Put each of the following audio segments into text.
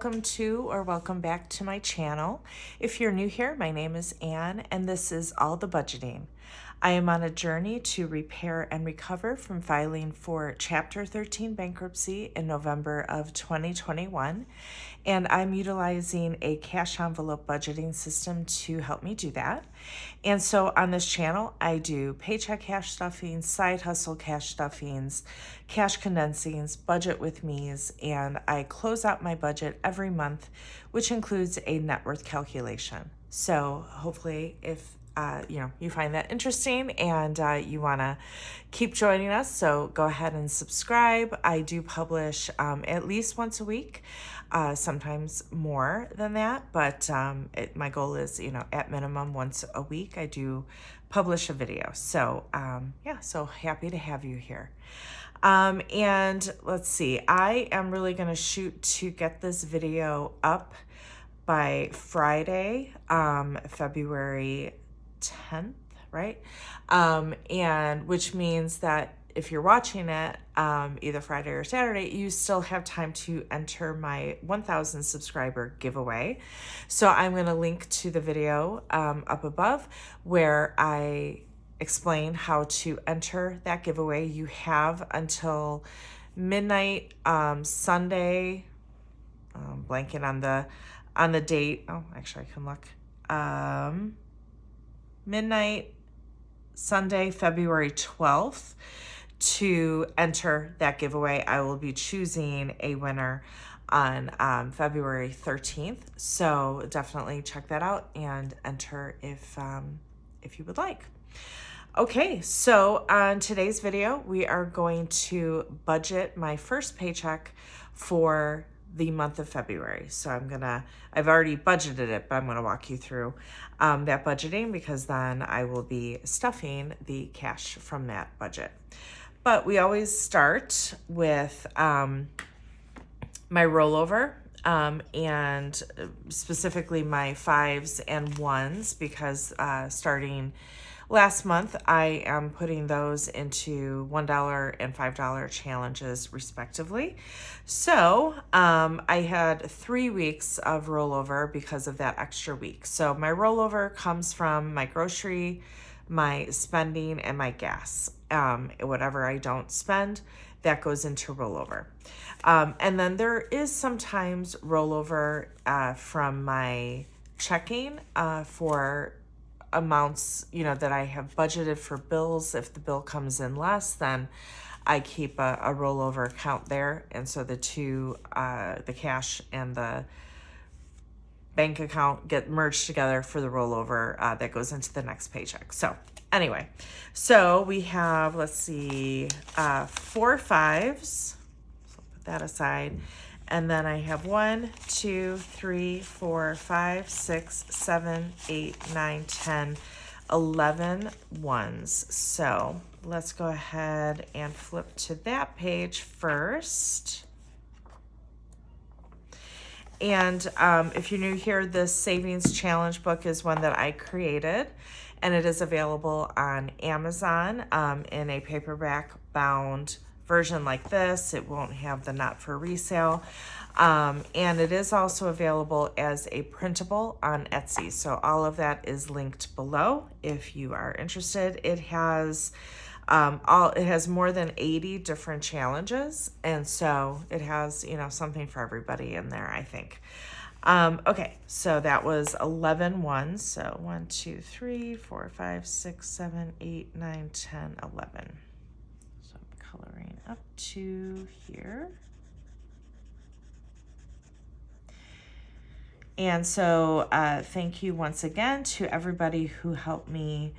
welcome to or welcome back to my channel. If you're new here, my name is Anne and this is All the Budgeting. I am on a journey to repair and recover from filing for Chapter 13 bankruptcy in November of 2021, and I'm utilizing a cash envelope budgeting system to help me do that. And so on this channel, I do paycheck cash stuffings, side hustle cash stuffings, cash condensings, budget with me's, and I close out my budget every month, which includes a net worth calculation. So hopefully if you find that interesting and you want to keep joining us, so go ahead and subscribe. I do publish at least once a week, sometimes more than that, but my goal is, at minimum once a week, I do publish a video. So so happy to have you here. And let's see, I am really going to shoot to get this video up by Friday, February 10th, right? And which means that if you're watching it either Friday or Saturday, you still have time to enter my 1,000 subscriber giveaway. So I'm going to link to the video up above where I explain how to enter that giveaway. You have until midnight Sunday. Blanking on the date. Oh, actually, I can look. Midnight Sunday, February 12th to enter that giveaway. I will be choosing a winner on February 13th. So definitely check that out and enter if you would like. Okay, so on today's video, we are going to budget my first paycheck for the month of February. So I've already budgeted it, but I'm gonna walk you through that budgeting because then I will be stuffing the cash from that budget. But we always start with my rollover and specifically my 5s and 1s because starting last month, I am putting those into $1 and $5 challenges respectively. So I had 3 weeks of rollover because of that extra week. So my rollover comes from my grocery, my spending, and my gas. Whatever I don't spend, that goes into rollover. And then there is sometimes rollover from my checking for amounts, that I have budgeted for bills. If the bill comes in less, then I keep a rollover account there. And so the two, the cash and the bank account get merged together for the rollover that goes into the next paycheck. So anyway, so we have, let's see, 4 5s. So put that aside. And then I have 1, 2, 3, 4, 5, 6, 7, 8, 9, 10, 11 ones. So let's go ahead and flip to that page first. And if you're new here, this savings challenge book is one that I created, and it is available on Amazon in a paperback bound version like this. It won't have the not for resale. And it is also available as a printable on Etsy. So all of that is linked below if you are interested. It has more than 80 different challenges. And so it has, something for everybody in there, I think. Okay, so that was 11 ones. So 1, 2, 3, 4, 5, 6, 7, 8, 9, 10, 11. Coloring up to here. And so thank you once again to everybody who helped me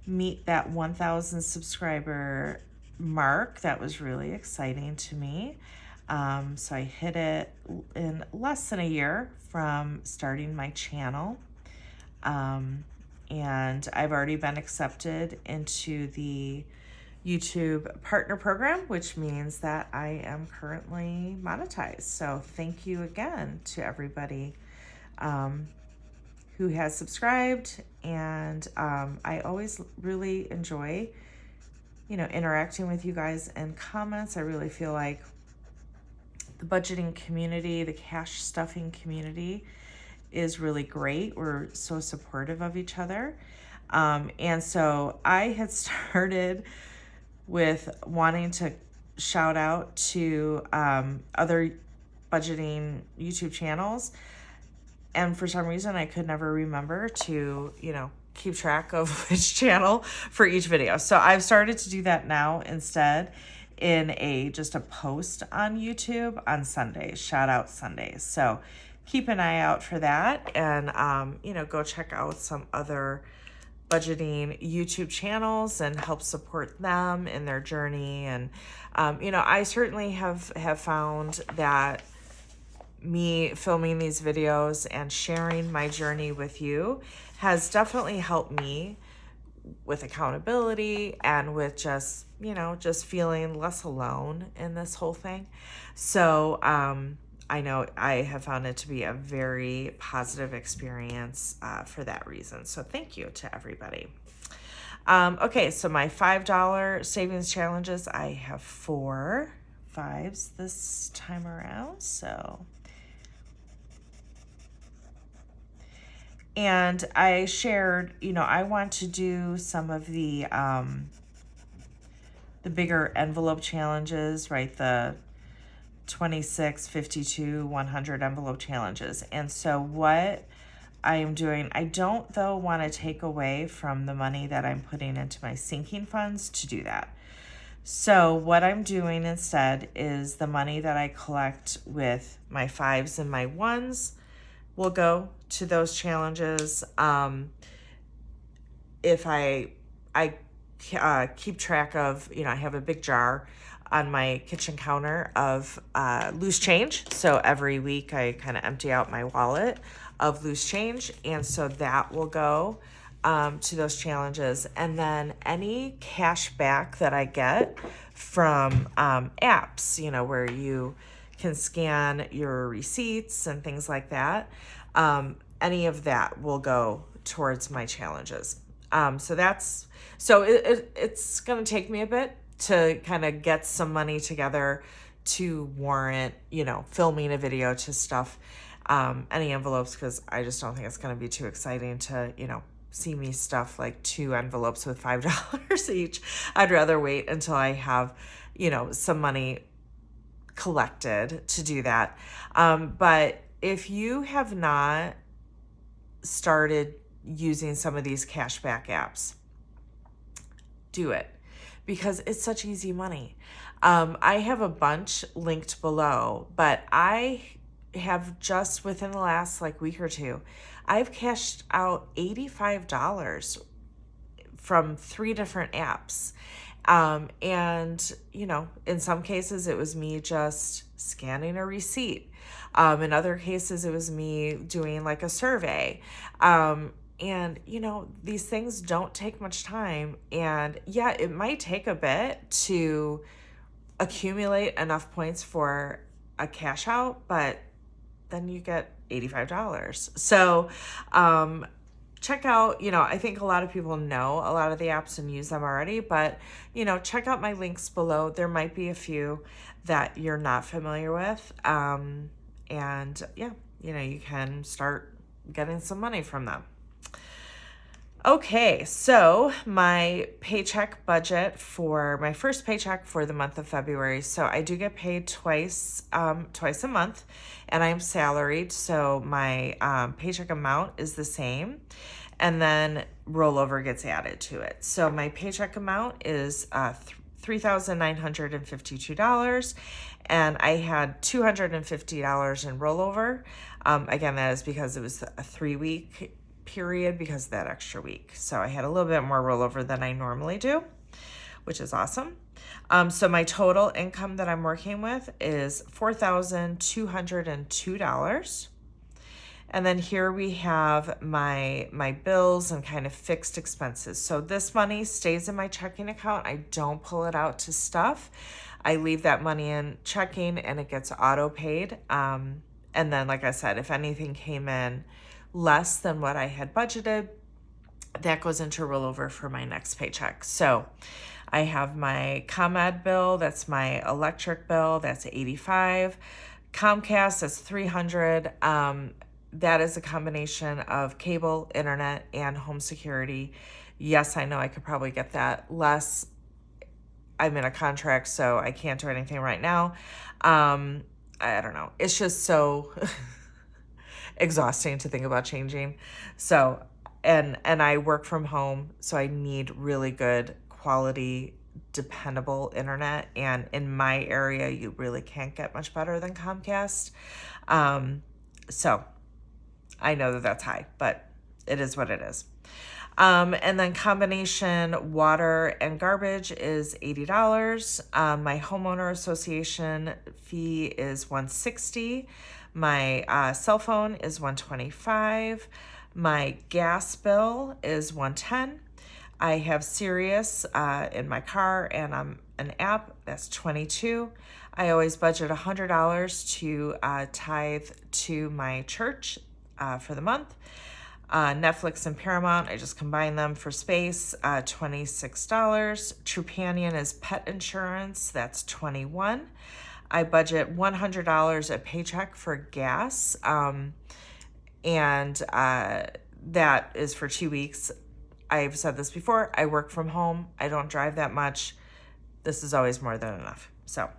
meet that 1,000 subscriber mark. That was really exciting to me. So I hit it in less than a year from starting my channel. And I've already been accepted into the YouTube partner program, which means that I am currently monetized. So thank you again to everybody who has subscribed. And I always really enjoy, interacting with you guys in comments. I really feel like The budgeting community, the cash stuffing community is really great. We're so supportive of each other. And so I had started with wanting to shout out to other budgeting YouTube channels. And for some reason, I could never remember to, keep track of which channel for each video. So I've started to do that now instead in just a post on YouTube on Sundays, shout out Sundays. So keep an eye out for that, and go check out some other budgeting YouTube channels and help support them in their journey. And I certainly have found that me filming these videos and sharing my journey with you has definitely helped me with accountability and with just feeling less alone in this whole thing. So I know I have found it to be a very positive experience for that reason. So thank you to everybody. Okay, so my $5 savings challenges, I have 4 5s this time around. And I shared, I want to do some of the bigger envelope challenges, right? The 26, 52, 100 envelope challenges. And so what I am doing, I don't though want to take away from the money that I'm putting into my sinking funds to do that. So what I'm doing instead is the money that I collect with my 5s and my 1s will go to those challenges. If I keep track of, I have a big jar on my kitchen counter of loose change. So every week I kind of empty out my wallet of loose change. And so that will go to those challenges. And then any cash back that I get from apps, where you can scan your receipts and things like that, any of that will go towards my challenges. So it's going to take me a bit to kind of get some money together to warrant, filming a video to stuff any envelopes, because I just don't think it's going to be too exciting to, see me stuff like 2 envelopes with $5 each. I'd rather wait until I have, some money collected to do that. But if you have not started using some of these cashback apps, do it, because it's such easy money. I have a bunch linked below, but I have just within the last like week or two, I've cashed out $85 from 3 different apps. And, in some cases it was me just scanning a receipt. In other cases it was me doing like a survey. And, these things don't take much time. And yeah, it might take a bit to accumulate enough points for a cash out, but then you get $85. So, check out, I think a lot of people know a lot of the apps and use them already, but, check out my links below. There might be a few that you're not familiar with. And yeah, you can start getting some money from them. Okay, so my paycheck budget for my first paycheck for the month of February. So I do get paid twice a month, and I'm salaried. So my paycheck amount is the same, and then rollover gets added to it. So my paycheck amount is $3,952, and I had $250 in rollover. Again, that is because it was a 3-week period because of that extra week. So I had a little bit more rollover than I normally do, which is awesome. So my total income that I'm working with is $4,202. And then here we have my bills and kind of fixed expenses. So this money stays in my checking account. I don't pull it out to stuff. I leave that money in checking and it gets auto paid. And then, like I said, if anything came in less than what I had budgeted, that goes into rollover for my next paycheck. So I have my ComEd bill, that's my electric bill, that's $85. Comcast is $300. That is a combination of cable, internet, and home security. Yes, I know I could probably get that less. I'm in a contract, so I can't do anything right now. I don't know. It's just so exhausting to think about changing. So, and I work from home, so I need really good quality, dependable internet. And in my area, you really can't get much better than Comcast. So I know that that's high, but it is what it is. And then combination water and garbage is $80. My homeowner association fee is $160. My cell phone is $125. My gas bill is $110. I have Sirius in my car and an app that's $22. I always budget $100 to tithe to my church for the month. Netflix and Paramount, I just combine them for space, $26. Trupanion is pet insurance, that's $21. I budget $100 at Paycheck for gas, and that is for 2 weeks. I've said this before, I work from home, I don't drive that much. This is always more than enough. So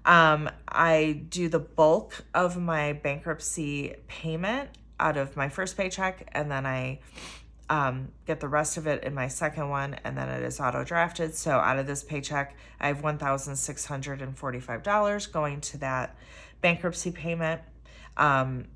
I do the bulk of my bankruptcy payment out of my first paycheck, and then I get the rest of it in my second one, and then it is auto drafted. So out of this paycheck, I have $1,645 going to that bankruptcy payment. In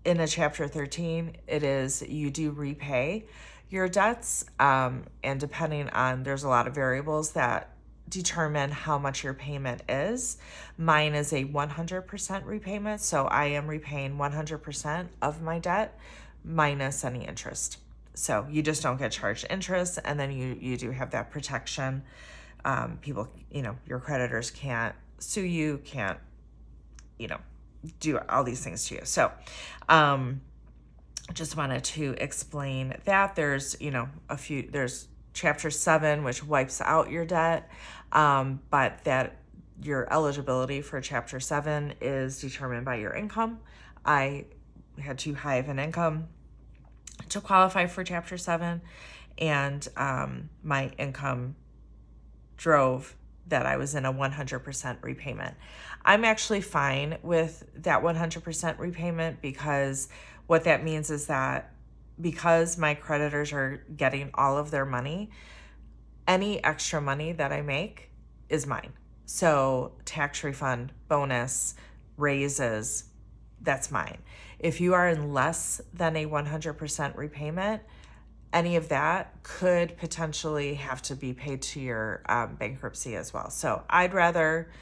a Chapter 13, it is you do repay your debts, and depending on, there's a lot of variables that determine how much your payment is. Mine is a 100% repayment, so I am repaying 100% of my debt minus any interest. So you just don't get charged interest, and then you do have that protection. People, your creditors can't sue you, can't, do all these things to you. So just wanted to explain that. There's, there's Chapter 7, which wipes out your debt, but that your eligibility for Chapter 7 is determined by your income. I had too high of an income to qualify for Chapter 7, and my income drove that I was in a 100% repayment. I'm actually fine with that 100% repayment, because what that means is that because my creditors are getting all of their money, any extra money that I make is mine. So tax refund, bonus, raises, that's mine. If you are in less than a 100% repayment, any of that could potentially have to be paid to your bankruptcy as well. So I'd rather,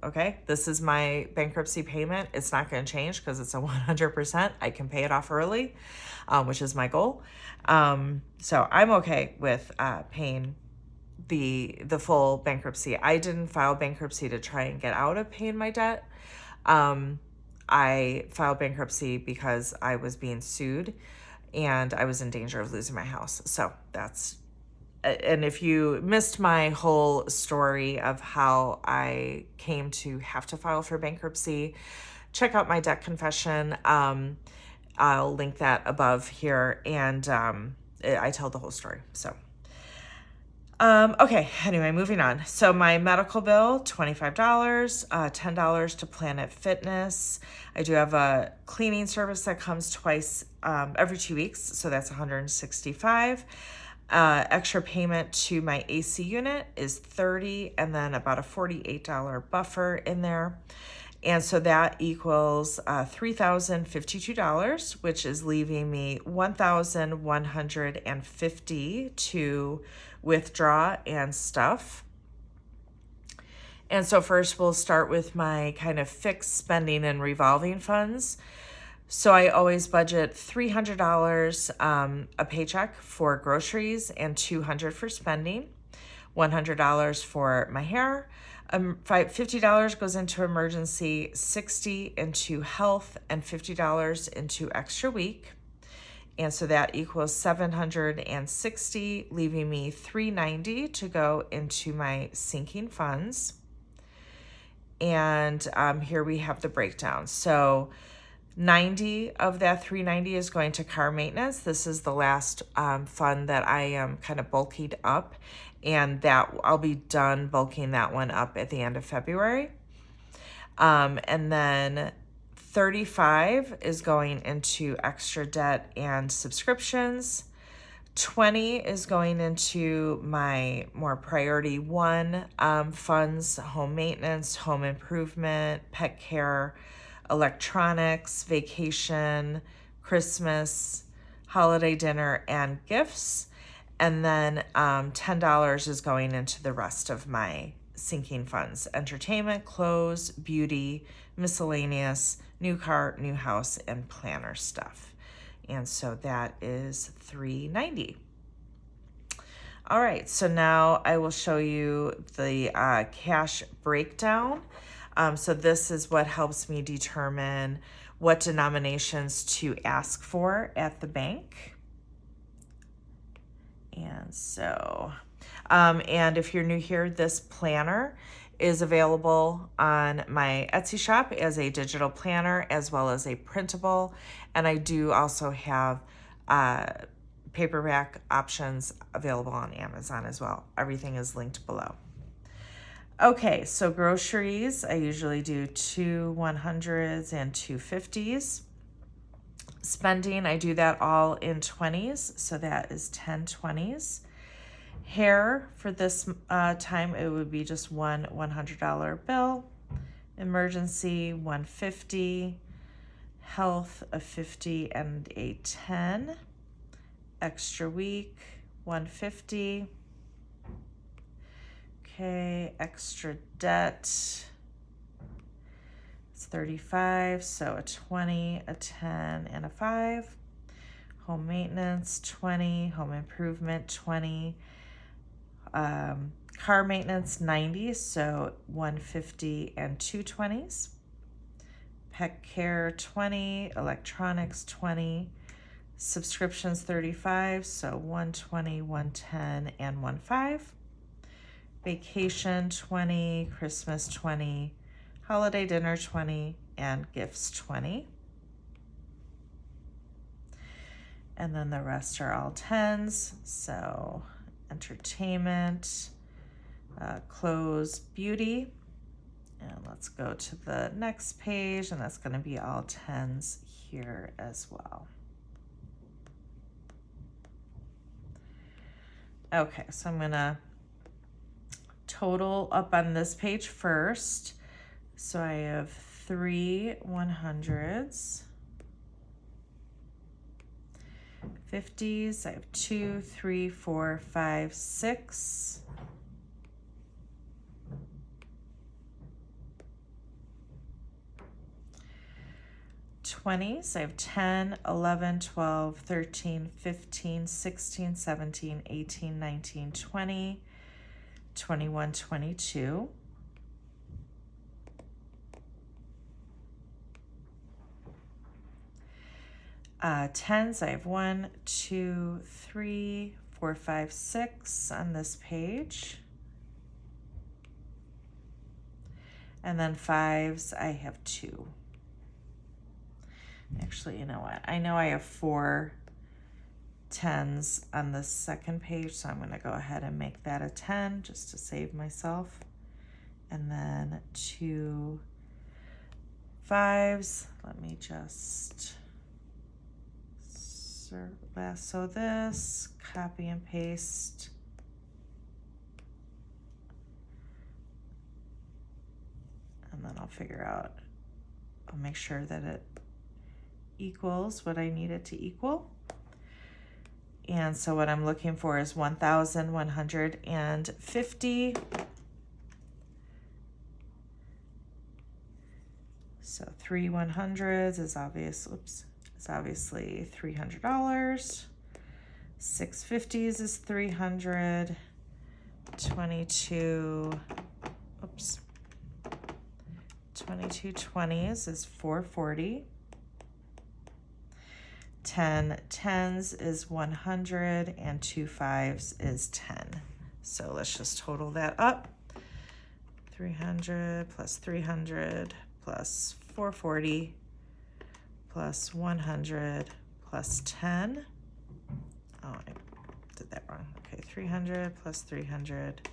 okay, this is my bankruptcy payment. It's not going to change because it's a 100%. I can pay it off early, which is my goal. So I'm okay with paying the full bankruptcy. I didn't file bankruptcy to try and get out of paying my debt. I filed bankruptcy because I was being sued and I was in danger of losing my house. So and if you missed my whole story of how I came to have to file for bankruptcy, check out my debt confession. I'll link that above here, and I tell the whole story. So, okay, anyway, moving on. So my medical bill, $25, $10 to Planet Fitness. I do have a cleaning service that comes twice every 2 weeks, so that's $165. Extra payment to my AC unit is $30, and then about a $48 buffer in there. And so that equals $3,052, which is leaving me $1,150 to withdraw and stuff. And so first we'll start with my kind of fixed spending and revolving funds. So I always budget $300 a paycheck for groceries and $200 for spending, $100 for my hair, $50 goes into emergency, $60 into health, and $50 into extra week. And so that equals $760, leaving me $390 to go into my sinking funds. And here we have the breakdown. So 90 of that 390 is going to car maintenance. This is the last fund that I am kind of bulkied up, and that I'll be done bulking that one up at the end of February. And then 35 is going into extra debt and subscriptions. 20 is going into my more priority one funds: home maintenance, home improvement, pet care, electronics, vacation, Christmas, holiday dinner, and gifts. And then $10 is going into the rest of my sinking funds: entertainment, clothes, beauty, miscellaneous, new car, new house, and planner stuff. And so that is $390. All right, so now I will show you the cash breakdown. So this is what helps me determine what denominations to ask for at the bank. And so, and if you're new here, this planner is available on my Etsy shop as a digital planner as well as a printable. And I do also have Paperback Options available on Amazon as well. Everything is linked below. Okay, so groceries, I usually do 2 100s and 2 50s. Spending, I do that all in 20s, so that is 10 20s. Hair, for this time, it would be just one $100 bill. Emergency, 150. Health, a 50 and a 10. Extra week, 150. Okay, extra debt, it's 35, so a 20, a 10, and a 5. Home maintenance, 20. Home improvement, 20. Car maintenance, 90, so 150 and 2 20s. Pet care, 20. Electronics, 20. Subscriptions, 35, so 120, 110, and 15. Vacation, 20. Christmas, 20. Holiday dinner, 20. And gifts, 20. And then the rest are all 10s. So entertainment, clothes, beauty. And let's go to the next page, and that's going to be all 10s here as well. Okay, so I'm going to total up on this page first. So I have 3 100s. 50s, I have 2, 3, 4, 5, 6. 20s, I have 10, 11, 12, 13, 15, 16, 17, 18, 19, 20, 21, 22. Tens, I have 1, 2, 3, 4, 5, 6 on this page. And then 5s, I have 2. Actually, you know what? I know I have 4 10s on the second page, so I'm going to go ahead and make that a 10 just to save myself. And then 2 5s. Let me just lasso this, copy and paste. And then I'll make sure that it equals what I need it to equal. And so what I'm looking for is 1,150. So 3 100s is obviously $300. 6 50s is 300. 22 20s is 440. 10 10s is 100, and 2 5s is 10. So let's just total that up. 300 plus 300 plus 440 plus 100 plus 10. Oh, I did that wrong. Okay, 300 plus 300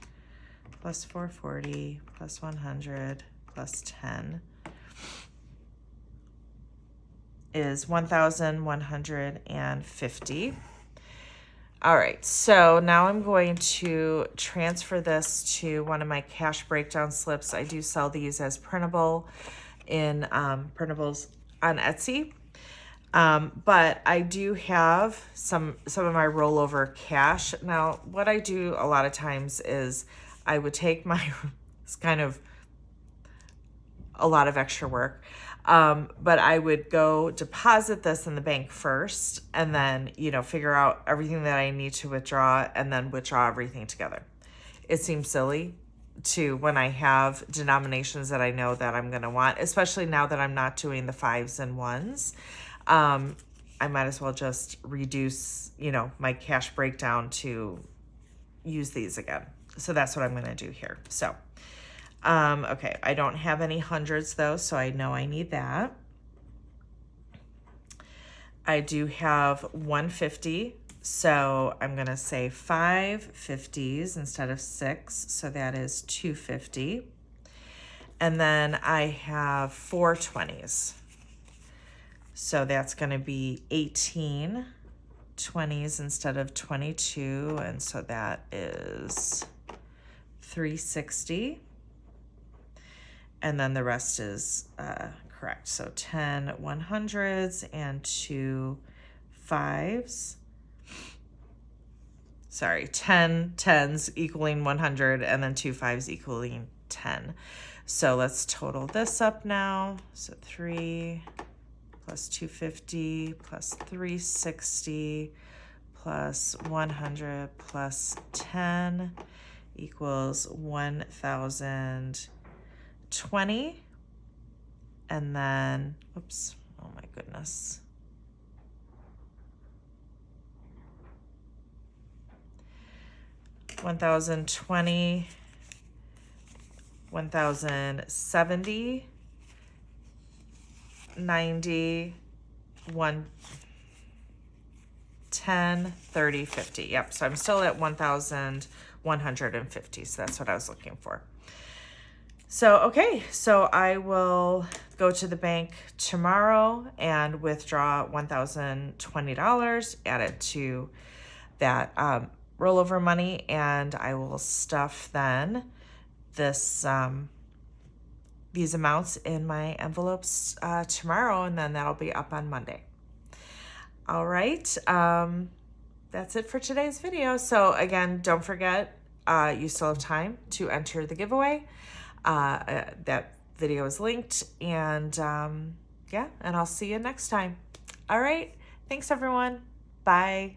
plus 440 plus 100 plus 10 is 1,150. All right, so now I'm going to transfer this to one of my cash breakdown slips. I do sell these as printable in printables on Etsy. But I do have some of my rollover cash. Now, what I do a lot of times is I would take my, it's kind of a lot of extra work, but I would go deposit this in the bank first and then, figure out everything that I need to withdraw and then withdraw everything together. It seems silly to when I have denominations that I know that I'm going to want, especially now that I'm not doing the 5s and 1s. I might as well just reduce, my cash breakdown to use these again. So that's what I'm going to do here. So, okay, I don't have any hundreds though, so I know I need that. I do have 150, so I'm going to say 5 50s instead of 6, so that is 250. And then I have 4 20s. So that's going to be 18 20s instead of 22, and so that is 360. And then the rest is correct. So 10 100s and 2 5s. Sorry, 10 10s equaling 100 and then 2 5s equaling 10. So let's total this up now. So 3 plus 250 plus 360 plus 100 plus 10 equals 1,020. And then, oops, oh my goodness. $1,020, $1,070, 90, 10, 30, 50. Yep, so I'm still at 1,150. So that's what I was looking for. So, okay, so I will go to the bank tomorrow and withdraw $1,020, add it to that rollover money, and I will stuff then this these amounts in my envelopes tomorrow, and then that'll be up on Monday. All right, that's it for today's video. So again, don't forget, you still have time to enter the giveaway. That video is linked, and yeah, and I'll see you next time. All right, thanks everyone. Bye.